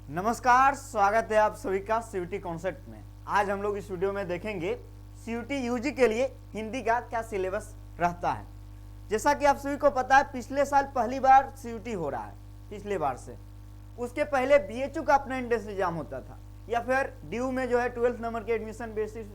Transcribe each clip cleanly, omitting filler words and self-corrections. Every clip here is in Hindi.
नमस्कार, स्वागत है आप सभी का सीयूटी कॉन्सेप्ट में। आज हम लोग इस वीडियो में देखेंगे सीयूटी यूजी के लिए हिंदी का क्या सिलेबस रहता है। जैसा कि आप सभी को पता है, पिछले साल पहली बार सीयूटी हो रहा है। पिछले बार से उसके पहले बीएचयू का अपना एंट्रेंस एग्जाम होता था, या फिर ड्यू में जो है 12th नंबर के एडमिशन बेसिस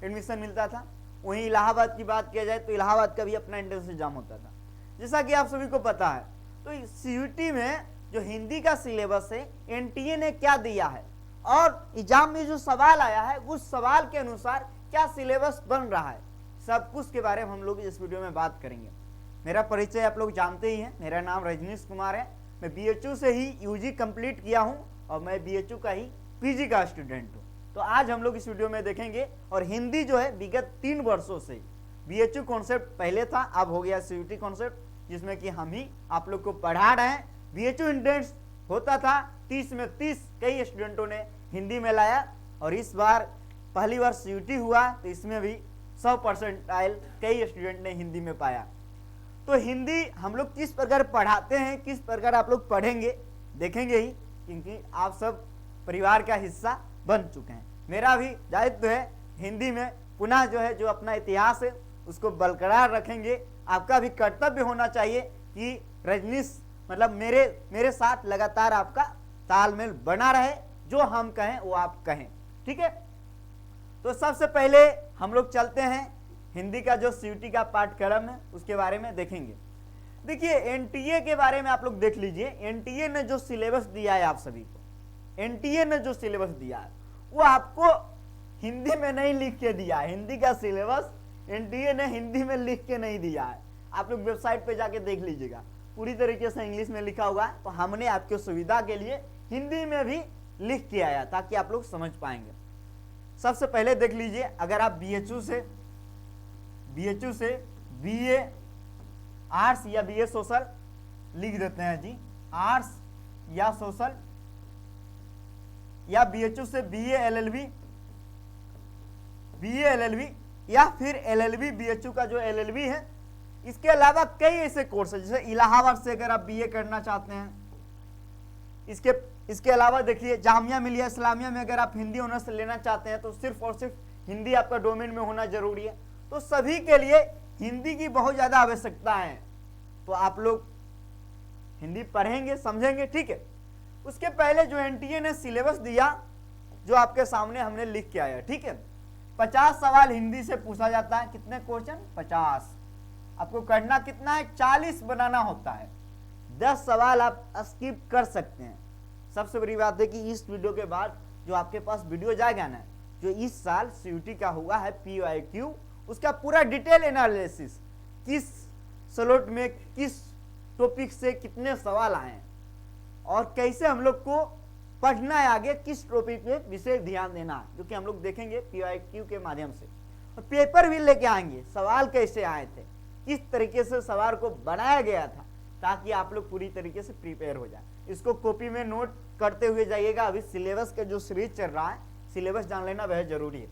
एडमिशन मिलता था। वहीं इलाहाबाद की बात किया जाए तो इलाहाबाद का भी अपना एंट्रेंस एग्जाम होता था, जैसा कि आप सभी को पता है। तो सीयूटी में जो हिंदी का सिलेबस है, एनटीए ने क्या दिया है और एग्जाम में जो सवाल आया है उस सवाल के अनुसार क्या सिलेबस बन रहा है, सब कुछ के बारे में हम लोग इस वीडियो में बात करेंगे। मेरा परिचय आप लोग जानते ही हैं, मेरा नाम रजनीश कुमार है। मैं बीएचयू से ही यूजी कंप्लीट किया हूं और मैं बीएचयू का ही पीजी का स्टूडेंट हूं। तो आज हम लोग इस वीडियो में देखेंगे। और हिंदी जो है विगत 3 वर्षों से बीएचयू कॉन्सेप्ट पहले था, अब हो गया सीयूटी कॉन्सेप्ट, जिसमें कि हम ही आप लोग को पढ़ा रहे हैं। बीएचयू एंट्रेंस होता था 30 में 30, कई स्टूडेंटों ने हिंदी में लाया और इस बार पहली बार सीयूटी हुआ तो इसमें भी 100% कई स्टूडेंट ने हिंदी में पाया। तो हिंदी हम लोग किस प्रकार पढ़ाते हैं, किस प्रकार आप लोग पढ़ेंगे, देखेंगे ही, क्योंकि आप सब परिवार का हिस्सा बन चुके हैं। मेरा भी दायित्व है हिंदी में पुनः जो अपना इतिहास है उसको बरकरार रखेंगे। आपका भी कर्तव्य होना चाहिए कि रजनीश मतलब मेरे साथ लगातार आपका तालमेल बना रहे, जो हम कहें वो आप कहें, ठीक है। तो सबसे पहले हम लोग चलते हैं हिंदी का जो सीयूटी का पाठ्यक्रम है उसके बारे में देखेंगे। देखिए, एनटीए के बारे में आप लोग देख लीजिए। एनटीए ने जो सिलेबस दिया है आप सभी को, एनटीए ने जो सिलेबस दिया है वो आपको हिंदी में नहीं लिख के दिया है। हिंदी का सिलेबस एनटीए ने हिंदी में लिख के नहीं दिया है। आप लोग वेबसाइट पे जाके देख लीजिएगा, पूरी तरीके से इंग्लिश में लिखा हुआ है। तो हमने आपकी सुविधा के लिए हिंदी में भी लिख के आया ताकि आप लोग समझ पाएंगे। सबसे पहले देख लीजिए, अगर आप बीएचयू से बीए आर्ट्स या बीए सोशल लिख देते हैं जी, आर्ट्स या सोशल, या बीएचयू से बीए एलएलबी या फिर एलएलबी, बीएचयू का जो एलएलबी है। इसके अलावा कई ऐसे कोर्स है, जैसे इलाहाबाद से अगर आप बीए करना चाहते हैं। इसके अलावा देखिए, जामिया मिलिया इस्लामिया में अगर आप हिंदी ऑनर्स लेना चाहते हैं तो सिर्फ और सिर्फ हिंदी आपका डोमेन में होना जरूरी है। तो सभी के लिए हिंदी की बहुत ज्यादा आवश्यकता है। तो आप लोग हिंदी पढ़ेंगे, समझेंगे, ठीक है। उसके पहले जो एनटीए ने सिलेबस दिया, जो आपके सामने हमने लिख के आया, ठीक है। 50 सवाल हिंदी से पूछा जाता है। कितने क्वेश्चन? 50। आपको करना कितना है? 40 बनाना होता है। 10 सवाल आप स्किप कर सकते हैं। सबसे बड़ी बात है कि इस वीडियो के बाद जो आपके पास वीडियो जाएगा ना, जो इस साल सीयूटी का हुआ है पीवाईक्यू, उसका पूरा डिटेल एनालिसिस, किस स्लॉट में किस टॉपिक से कितने सवाल आए और कैसे हम लोग को पढ़ना है, आगे किस टॉपिक पे विशेष ध्यान देना है, जो कि हम लोग देखेंगे पीवाईक्यू के माध्यम से। और पेपर भी लेके आएंगे, सवाल कैसे आए थे, किस तरीके से सवाल को बनाया गया था, ताकि आप लोग पूरी तरीके से प्रिपेयर हो जाए। इसको कॉपी में नोट करते हुए जाइएगा। अभी सिलेबस का जो सीरीज चल रहा है, सिलेबस जान लेना वह जरूरी है।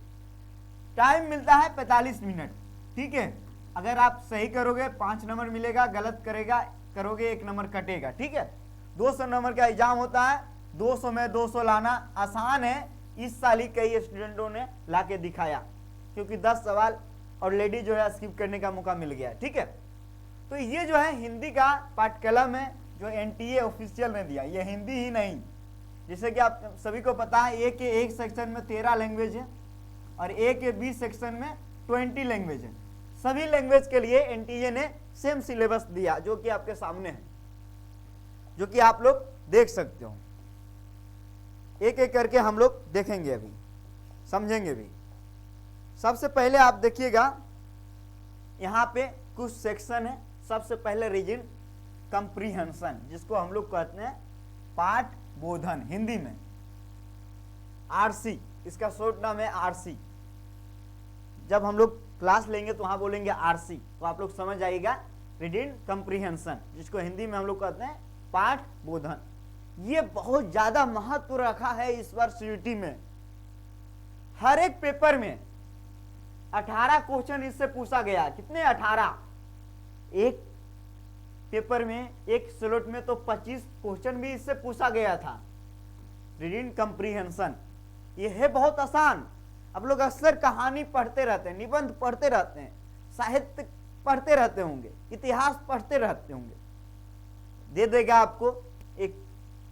टाइम मिलता है 45 मिनट, ठीक है। अगर आप सही करोगे 5 नंबर मिलेगा, गलत करोगे 1 नंबर कटेगा, ठीक है। 200 नंबर का एग्जाम होता है। 200 में 200 लाना आसान है। इस साल ही कई स्टूडेंटों ने ला के दिखाया, क्योंकि 10 सवाल ऑलरेडी जो है स्किप करने का मौका मिल गया, ठीक है। तो ये जो है हिंदी का पाठ्यक्रम है जो एनटीए ऑफिशियल ने दिया। ये हिंदी ही नहीं, जैसे कि आप सभी को पता है, ए के एक सेक्शन में 13 लैंग्वेज है और ए के बी सेक्शन में 20 लैंग्वेज है। सभी लैंग्वेज के लिए एनटीए ने सेम सिलेबस दिया, जो कि आपके सामने है, जो कि आप लोग देख सकते हो। एक एक करके हम लोग देखेंगे, अभी समझेंगे भी। सबसे पहले आप देखिएगा, यहां पे कुछ सेक्शन है। सबसे पहले रीजन कंप्रीहेंशन, जिसको हम लोग कहते हैं पाठ बोधन, हिंदी में आरसी, इसका शॉर्ट नाम है आरसी। जब हम लोग क्लास लेंगे तो वहां बोलेंगे आरसी, तो आप लोग समझ आएगा रीडिंग कंप्रीहेंशन, जिसको हिंदी में हम लोग कहते हैं पाठ बोधन। ये बहुत ज्यादा महत्व रखा है इस बार सीयूटी में। हर एक पेपर में 18 क्वेश्चन इससे पूछा गया। कितने? 18। एक पेपर में, एक स्लॉट में तो 25 क्वेश्चन भी इससे पूछा गया था। रीडिंग कंप्रीहेंशन, ये है बहुत आसान। आप लोग अक्सर कहानी पढ़ते रहते हैं, निबंध पढ़ते रहते हैं, साहित्य पढ़ते रहते होंगे, इतिहास पढ़ते रहते होंगे। दे देगा आपको एक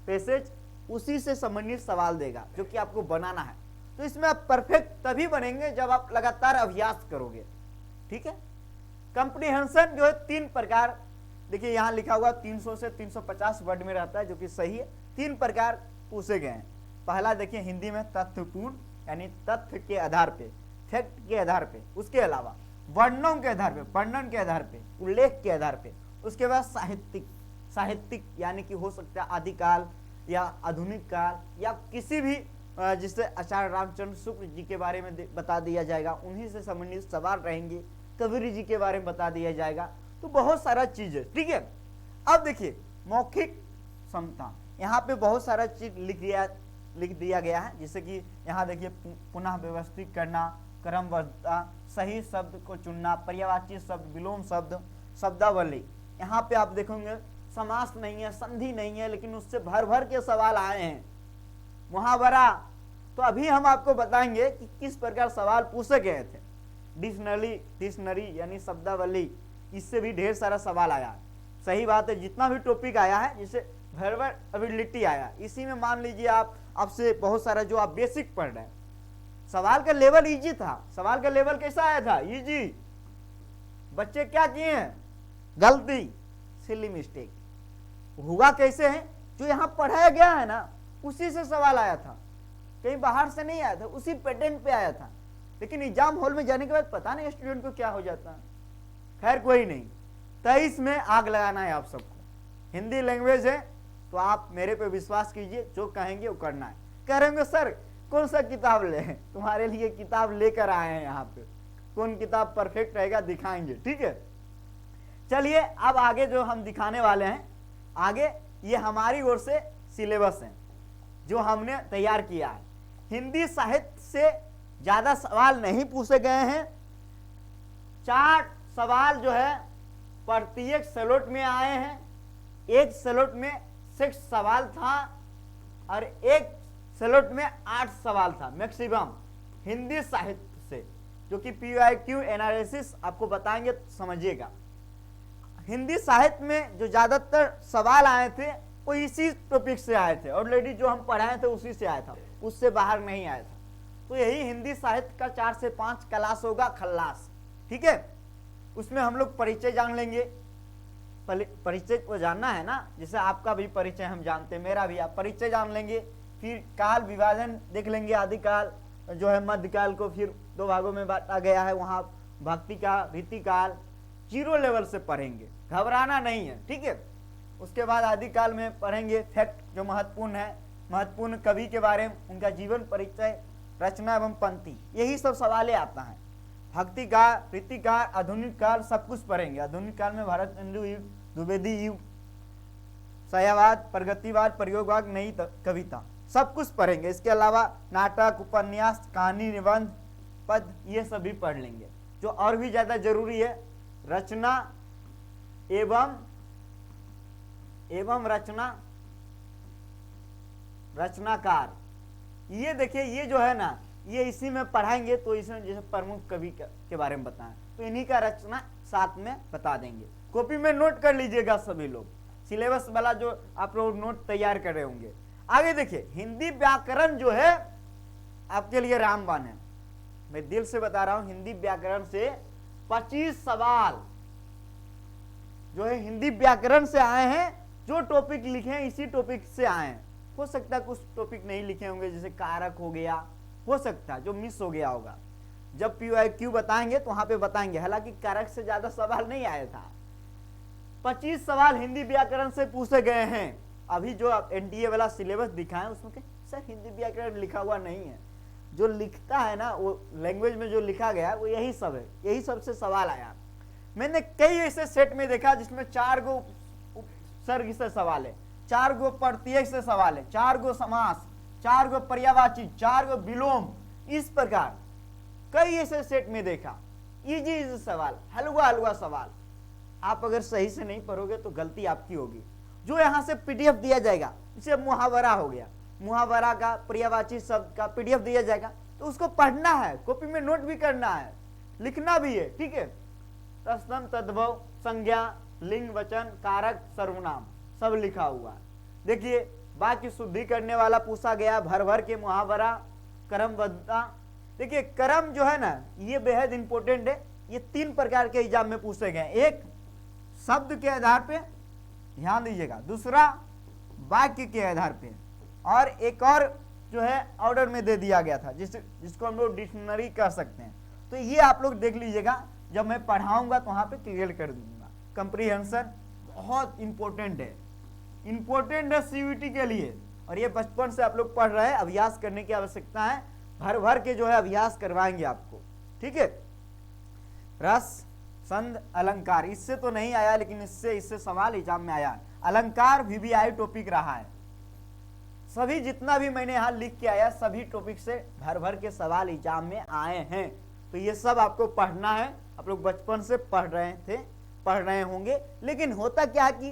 पैसेज, उसी से संबंधित सवाल देगा जो कि आपको बनाना है। तो इसमें आप परफेक्ट तभी बनेंगे जब आप लगातार अभ्यास करोगे। ठीक है। कंप्रीहेंशन जो है 3 प्रकार, देखिए यहां लिखा हुआ 300 से 350 वर्ड में रहता है, जो कि सही है। 3 प्रकार पूछे गए हैं। पहला देखिए हिंदी में तथ्यपूर्ण, यानी तथ्य के आधार पे, फैक्ट के आधार पे। उसके अलावा वर्णों के आधार पे, वर्णन के आधार पे, उल्लेख के आधार पे। उसके बाद साहित्यिक यानी कि हो सकता है आदिकाल या आधुनिक काल या किसी भी जिससे आचार्य रामचंद्र शुक्ल जी के बारे में बता दिया जाएगा, उन्हीं से संबंधित सवाल रहेंगे। कबीर जी के बारे में बता दिया जाएगा। तो बहुत सारा चीज है। ठीक है। अब देखिए मौखिक क्षमता, यहाँ पे बहुत सारा चीज लिख दिया गया है। जैसे कि यहाँ देखिए पुनः व्यवस्थित करना, क्रमबद्धता, सही शब्द को चुनना, पर्यायवाची शब्द, विलोम शब्द, शब्दावली। यहाँ पे आप देखोगे समास नहीं है, संधि नहीं है, लेकिन उससे भर भर के सवाल आए हैं। मुहावरा, तो अभी हम आपको बताएंगे कि किस प्रकार सवाल पूछे गए थे। डिक्शनरी यानी शब्दावली, इससे भी ढेर सारा सवाल आया। सही बात है, जितना भी टॉपिक आया है, जैसे वर्बल एबिलिटी आया, इसी में मान लीजिए आपसे बहुत सारा जो आप बेसिक पढ़ रहे हैं, सवाल का लेवल इजी था। सवाल का लेवल कैसा आया था? इजी। बच्चे क्या किए हैं? गलती, सिली मिस्टेक। हुआ कैसे है? जो यहाँ पढ़ाया गया है ना, उसी से सवाल आया था, कहीं बाहर से नहीं आया था, उसी पैटर्न पे आया था। लेकिन एग्जाम हॉल में जाने के बाद पता नहीं स्टूडेंट को क्या हो जाता है। खैर कोई नहीं, 23 में आग लगाना है आप सबको। हिंदी लैंग्वेज है तो आप मेरे पे विश्वास कीजिए, जो कहेंगे वो करना है। कह रहे होंगे सर कौन सा किताब ले? तुम्हारे लिए किताब लेकर आए हैं यहाँ पे, कौन किताब परफेक्ट रहेगा दिखाएंगे। ठीक है। चलिए अब आगे जो हम दिखाने वाले हैं, आगे ये हमारी ओर से सिलेबस है जो हमने तैयार किया है। हिंदी साहित्य से ज्यादा सवाल नहीं पूछे गए हैं। 4 सवाल जो है प्रत्येक स्लॉट में आए हैं। एक स्लॉट में 6 सवाल था और एक स्लॉट में 8 सवाल था मैक्सिमम हिंदी साहित्य से, जो कि PYQ एनालिसिस आपको बताएंगे तो समझिएगा। हिंदी साहित्य में जो ज्यादातर सवाल आए थे वो इसी टॉपिक से आए थे। ऑलरेडी जो हम पढ़ाए थे उसी से आया था, उससे बाहर नहीं आया था। तो यही हिंदी साहित्य का 4 से 5 क्लास होगा, खल्लास। ठीक है। उसमें हम लोग परिचय जान लेंगे। परिचय को जानना है ना, जैसे आपका भी परिचय हम जानते हैं, मेरा भी। आप परिचय जान लेंगे। फिर काल विभाजन देख लेंगे। आदिकाल जो है मध्यकाल को फिर 2 भागों में बांटा गया है, वहां भक्ति का, रीतिकाल 0 लेवल से पढ़ेंगे, घबराना नहीं है। ठीक है। उसके बाद आदिकाल में पढ़ेंगे फैक्ट जो महत्वपूर्ण है, महत्वपूर्ण कवि के बारे में, उनका जीवन परिचय, रचना एवं पंक्ति, यही सब सवाल आता है। भक्ति काल, रीतिकाल, आधुनिक काल सब कुछ पढ़ेंगे। आधुनिक काल में भारतेंदु युग, द्विवेदी युग, सायावाद, प्रगतिवाद, प्रयोगवाद, नई कविता, सब कुछ पढ़ेंगे। इसके अलावा नाटक, उपन्यास, कहानी, निबंध, पद, ये सभी पढ़ लेंगे। जो और भी ज्यादा जरूरी है, रचना एवं रचनाकार, ये देखिए ये जो है ना, ये इसी में पढ़ाएंगे। तो इसमें जैसे प्रमुख कवि के बारे में बताएं तो इन्हीं का रचना साथ में बता देंगे। कॉपी में नोट कर लीजिएगा सभी लोग, सिलेबस वाला जो आप लोग नोट तैयार कर रहे होंगे। आगे देखिए हिंदी व्याकरण जो है आपके लिए रामबाण है। मैं दिल से बता रहा हूं, हिंदी व्याकरण से 25 सवाल जो है हिंदी व्याकरण से आए हैं। जो टॉपिक लिखे हैं इसी टॉपिक से आए हैं। हो सकता है कुछ टॉपिक नहीं लिखे होंगे, जैसे कारक हो गया, हो सकता है जो मिस हो गया होगा। जब PYQ बताएंगे तो वहां पे बताएंगे। हालांकि कारक से ज्यादा सवाल नहीं आया था। 25 सवाल हिंदी व्याकरण से पूछे गए हैं। अभी जो आप NDA वाला सिलेबस दिखाएं उसमें सर हिंदी व्याकरण लिखा हुआ नहीं है। जो लिखता है ना, वो लैंग्वेज में जो लिखा गया वो यही सब है, यही सबसे सवाल आया। मैंने कई ऐसे सेट में देखा जिसमें 4 गो उपसर्ग से सवाल है, 4 गो प्रत्यय से सवाल है, 4 गो समास, 4 गो पर्यायवाची, 4 गो विलोम। इस प्रकार कई ऐसे सेट में देखा। इजी सवाल, हलवा सवाल। आप अगर सही से नहीं पढ़ोगे तो गलती आपकी होगी। जो यहाँ से PDF दिया जाएगा, इसे मुहावरा हो गया, मुहावरा का, पर्यायवाची शब्द का PDF दिया जाएगा, तो उसको पढ़ना है, कॉपी में नोट भी करना है, लिखना भी है, ठीक है। तत्सम, तद्भव, संज्ञा, लिंग, वचन, कारक, सर्वनाम सब लिखा हुआ है। देखिए वाक्य शुद्धि करने वाला पूछा गया, भर भर के मुहावरा, क्रमबद्धता। देखिए क्रम जो है ना, ये बेहद इंपॉर्टेंट है। ये 3 प्रकार के एग्जाम में पूछे गए, एक शब्द के आधार पे, ध्यान दीजिएगा, दूसरा वाक्य के आधार पे, और एक और जो है ऑर्डर में दे दिया गया था, जिसको हम लोग डिक्शनरी कह सकते हैं। तो ये आप लोग देख लीजिएगा, जब मैं पढ़ाऊंगा तो वहां पे क्लियर कर दूंगा। कंप्रीहेंशन बहुत इंपॉर्टेंट है, इंपॉर्टेंट है CUET के लिए, और ये बचपन से आप लोग पढ़ रहे हैं, अभ्यास करने की आवश्यकता है, भर भर के जो है अभ्यास करवाएंगे आपको, ठीक है। रस, संध, अलंकार, इससे तो नहीं आया, लेकिन इससे सवाल एग्जाम में आया। अलंकार VVI टॉपिक रहा है, सभी जितना भी मैंने यहाँ लिख के आया, सभी टॉपिक से भर भर के सवाल एग्जाम में आए हैं। तो ये सब आपको पढ़ना है, आप लोग बचपन से पढ़ रहे होंगे। लेकिन होता क्या कि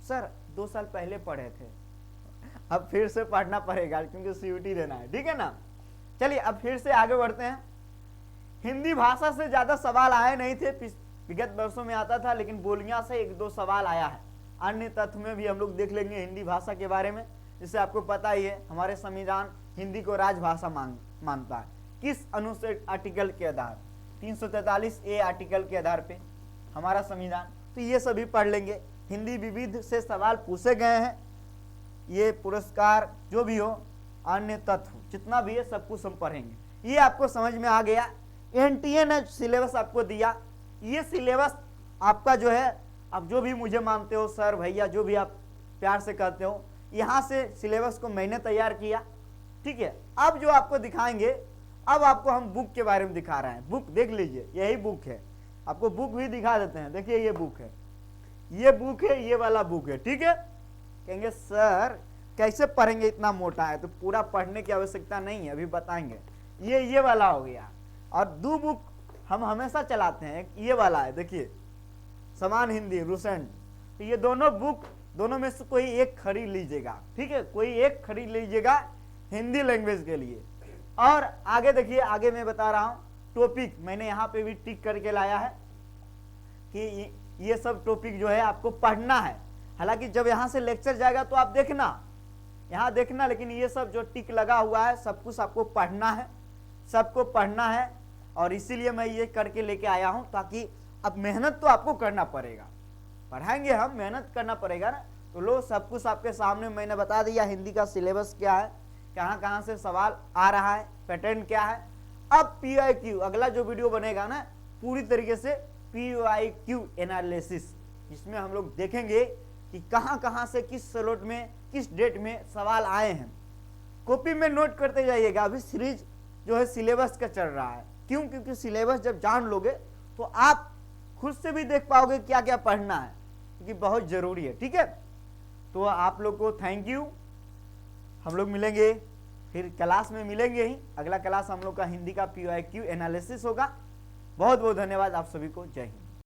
सर 2 साल पहले पढ़े थे, अब फिर से पढ़ना पड़ेगा क्योंकि CUET देना है, ठीक है ना। चलिए अब फिर से आगे बढ़ते हैं। हिंदी भाषा से ज्यादा सवाल आए नहीं थे, विगत वर्षों में आता था, लेकिन बोलियां से 1-2 सवाल आया है। अन्य तथ्य में भी हम लोग देख लेंगे हिंदी भाषा के बारे में। जिससे आपको पता ही है, हमारे संविधान हिंदी को राजभाषा मानता है। किस अनुच्छेद आर्टिकल के आधार, 343A आर्टिकल के आधार पे हमारा संविधान। तो ये सभी पढ़ लेंगे। हिंदी विविध से सवाल पूछे गए हैं, ये पुरस्कार जो भी हो, अन्य तत्व जितना भी है सब कुछ हम पढ़ेंगे। ये आपको समझ में आ गया। NTA ने सिलेबस आपको दिया, ये सिलेबस आपका जो है, अब जो भी मुझे मानते हो सर भैया, जो भी आप प्यार से कहते हो, यहाँ से सिलेबस को मैंने तैयार किया, ठीक है। अब जो आपको दिखाएंगे, अब आपको हम बुक के बारे में दिखा रहे हैं। बुक देख लीजिए, यही बुक है, आपको बुक भी दिखा देते हैं। देखिए ये बुक है, ये बुक है, ये वाला बुक है, ठीक है। कहेंगे सर कैसे पढ़ेंगे, इतना मोटा है, तो पूरा पढ़ने की आवश्यकता नहीं है, अभी बताएंगे। ये वाला हो गया। और 2 बुक हम हमेशा चलाते हैं, एक ये वाला है, देखिए समान हिंदी रूसेंट। तो ये दोनों बुक, दोनों में से कोई एक खरीद लीजिएगा, ठीक है, कोई एक खरीद लीजिएगा हिंदी लैंग्वेज के लिए। और आगे देखिए, आगे मैं बता रहा हूँ टॉपिक, मैंने यहाँ पे भी टिक करके लाया है कि ये सब टॉपिक जो है आपको पढ़ना है। हालांकि जब यहाँ से लेक्चर जाएगा तो आप देखना, यहाँ देखना, लेकिन ये सब जो टिक लगा हुआ है सब कुछ आपको पढ़ना है, सबको पढ़ना है। और इसीलिए मैं ये करके लेके आया हूँ, ताकि अब मेहनत तो आपको करना पड़ेगा, पढ़ाएंगे हम, मेहनत करना पड़ेगा ना। तो लो सब कुछ आपके सामने मैंने बता दिया, हिंदी का सिलेबस क्या है, कहाँ कहाँ से सवाल आ रहा है, पैटर्न क्या है। अब PYQ, अगला जो वीडियो बनेगा ना, पूरी तरीके से PYQ एनालिसिस, जिसमें हम लोग देखेंगे कि कहाँ कहाँ से, किस स्लॉट में, किस डेट में सवाल आए हैं। कॉपी में नोट करते जाइएगा। अभी सीरीज जो है सिलेबस का चल रहा है, क्यों? क्योंकि सिलेबस जब जान लोगे तो आप खुद से भी देख पाओगे क्या क्या पढ़ना है, क्योंकि बहुत जरूरी है, ठीक है। तो आप लोग को थैंक यू। हम लोग मिलेंगे फिर क्लास में, मिलेंगे ही। अगला क्लास हम लोग का हिंदी का PYQ एनालिसिस होगा। बहुत बहुत धन्यवाद आप सभी को। जय हिंद।